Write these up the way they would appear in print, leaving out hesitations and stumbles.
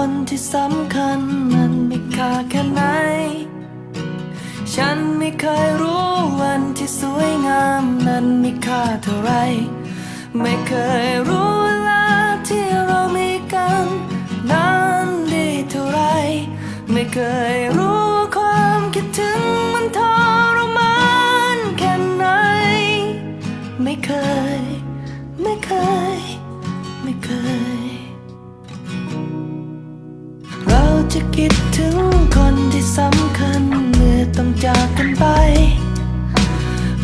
คนที่สำคัญมันมีค่าแค่ไหนฉันไม่เคยรู้วันที่สวยงามนั้นมีค่าเท่าไรไม่เคยรู้เวลาที่เรามีกันนั้นดีเท่าไรไม่เคยรู้ว่าความคิดถึงมันทรมานแค่ไหนไม่เคยไม่เคยไม่เคยเราจะคิดถึงคนที่สำคัญเมื่อต้องจากกันไป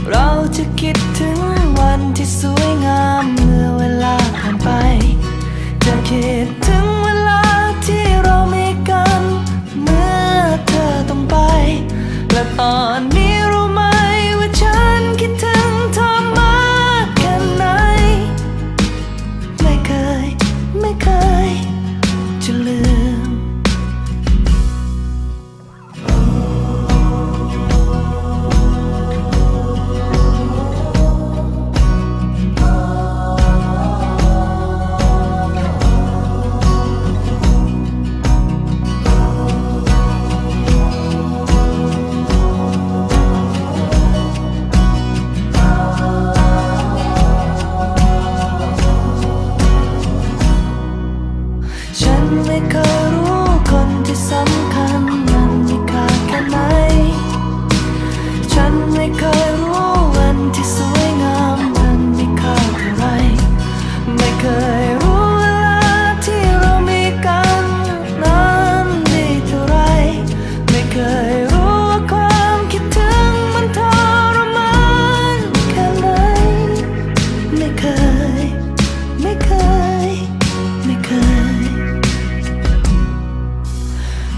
เราจะคิดถึงวันที่สวยงามเมื่อเวลาผ่านไปจะคิดถึงเวลาที่เรามีกันเมื่อเธอต้องไปและตอนนี้รู้ไหมว่าฉันคิดถึงเธอมากแค่ไหนไม่เคยไม่เคยจะลืมฉันไม่เคยรู้คนที่สำคัญมันมีค่าแค่ไหนฉันไม่เคยรู้วันที่สวยงามมันมีค่าเท่าไรไม่เคยรู้เวลาที่เรามีกันนั้นดีเท่าไรไม่เคยรู้ว่าความคิดถึงมันทรมานแค่ไหนไม่เคยไม่เคยไม่เคย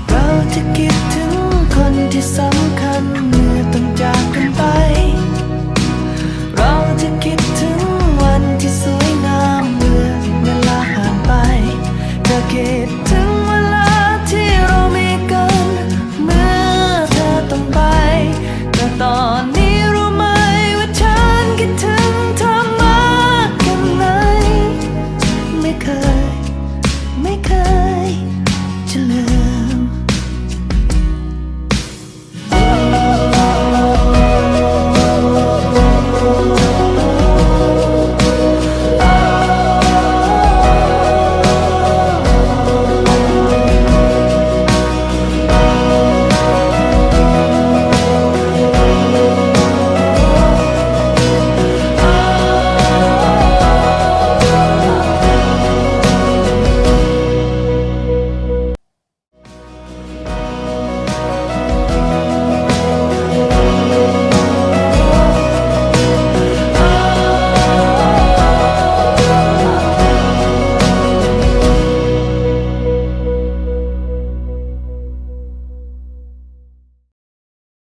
เราจะคิดถึงคนที่สำคัญ